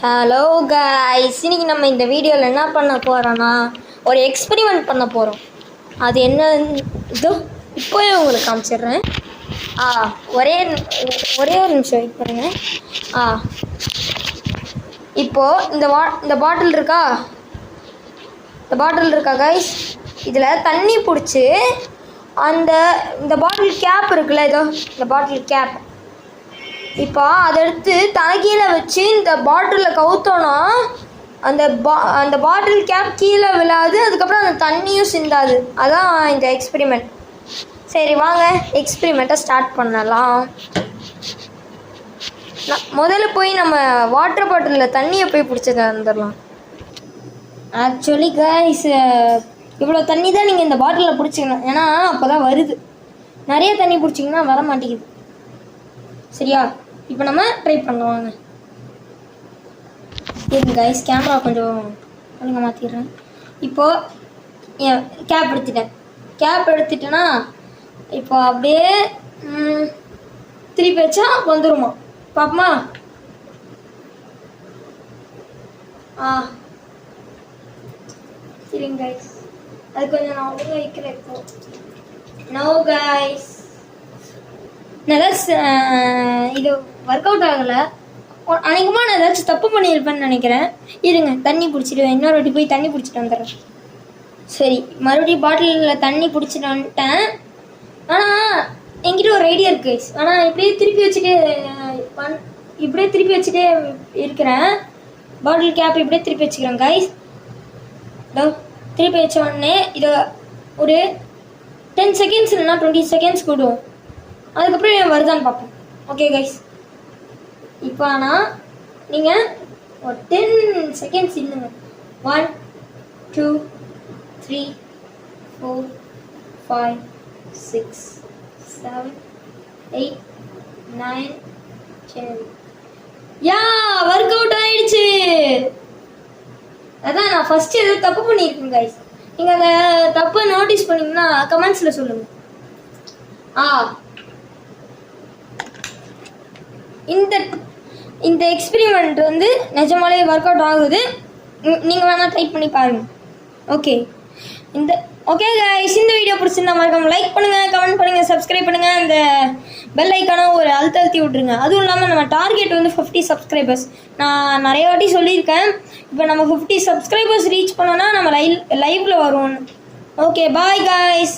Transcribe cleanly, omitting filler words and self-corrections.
Hello guys, இன்னைக்கு நம்ம இந்த வீடியோவில் என்ன பண்ண போகிறோன்னா ஒரு எக்ஸ்பெரிமெண்ட் பண்ண போகிறோம். அது என்ன இதோ இப்போவே உங்களுக்கு காமிச்சிடுறேன். ஒரே ஒரு நிமிஷம் வெயிட் பண்ணுங்க. இப்போது இந்த பாட்டில் இருக்கா கைஸ், இதில் தண்ணி பிடிச்சி இந்த பாட்டில் கேப் இருக்குல்ல, இதோ இந்த பாட்டில் கேப், இப்போ அதை எடுத்து தலைகீழே வச்சு இந்த பாட்டிலில் கவுத்தோன்னா அந்த பாட்டில் கேப் கீழே விழாது, அதுக்கப்புறம் அந்த தண்ணியும் சிந்தாது. அதான் இந்த எக்ஸ்பெரிமெண்ட். சரி வாங்க எக்ஸ்பெரிமெண்ட்டை ஸ்டார்ட் பண்ணலாம். முதல்ல போய் நம்ம வாட்டர் பாட்டிலில் தண்ணியை போய் பிடிச்சது வந்துடலாம். ஆக்சுவலி கைஸ், இவ்வளோ தண்ணி தான் நீங்கள் இந்த பாட்டிலில் பிடிச்சிக்கணும், ஏன்னா அப்போ தான் வருது. நிறைய தண்ணி பிடிச்சிங்கன்னா வர மாட்டேங்குது. சரியா, இப்போ நம்ம ட்ரை பண்ணுவாங்க. இருக்கு கைஸ், கேமரா கொஞ்சம் ஒழுங்க மாற்றிடுறேன். இப்போது கேப் எடுத்துட்டேன்னா இப்போ அப்படியே திருப்பி வச்சா வந்துடுமா, பாப்பமா? சரிங்க கைஸ், அது கொஞ்சம் நான் ஒழுங்காக வைக்கிறேன். இப்போ நோ கைஸ், நல்லா இது ஒர்க் அவுட் ஆகலை. அநேகமாக நான் ஏதாச்சும் தப்பு பண்ணியிருப்பேன்னு நினைக்கிறேன். இருங்க, தண்ணி பிடிச்சிடுவேன். இன்னொரு வாட்டி போய் தண்ணி பிடிச்சிட்டு வந்துடுறேன். சரி, மறுபடியும் பாட்டிலில் தண்ணி பிடிச்சிட்டு வந்துட்டேன். ஆனால் என்கிட்ட ஒரு ஐடியா இருக்குது. ஆனால் இப்படியே திருப்பி வச்சுட்டே இருக்கிறேன். பாட்டில் கேப் இப்படியே திருப்பி வச்சுக்கிறேன் கைஸ். திருப்பி வச்ச உடனே இதை ஒரு 10 செகண்ட்ஸ் இல்லைன்னா 20 செகண்ட்ஸ் கூடுவோம். அதுக்கப்புறம் வருதான்னு பார்ப்போம். ஓகே கைஸ், இப்போ ஆனால் நீங்கள் ஒரு 10 செகண்ட்ஸ் இல்லைங்க. 1 2 3 4 5 6 7 8 9 10. ஒர்க் அவுட் ஆயிடுச்சு. அதான் நான் ஃபர்ஸ்ட் ஏதோ தப்பு பண்ணியிருக்கேன் கைஸ். நீங்கள் அந்த தப்பை நோட்டீஸ் பண்ணிங்கன்னா கமெண்ட்ஸில் சொல்லுங்கள். இந்த எக்ஸ்பெரிமெண்ட் வந்து நிஜமாலே ஒர்க் அவுட் ஆகுது. நீங்கள் வேணால் ட்ரை பண்ணி பாருங்கள். ஓகே கைஸ், இந்த வீடியோ பிடிச்சிருந்தா மறக்காம லைக் பண்ணுங்கள், கமெண்ட் பண்ணுங்கள், சப்ஸ்கிரைப் பண்ணுங்கள். அந்த பெல் ஐக்கான ஒரு அழுத்தி விட்ருங்க. அதுவும் இல்லாமல் நம்ம டார்கெட் வந்து 50 சப்ஸ்கிரைபர்ஸ். நான் நிறைய வாட்டி சொல்லியிருக்கேன். இப்போ நம்ம 50 சப்ஸ்கிரைபர்ஸ் ரீச் பண்ணோன்னா நம்ம லைவில் வருவோம். Okay, bye guys.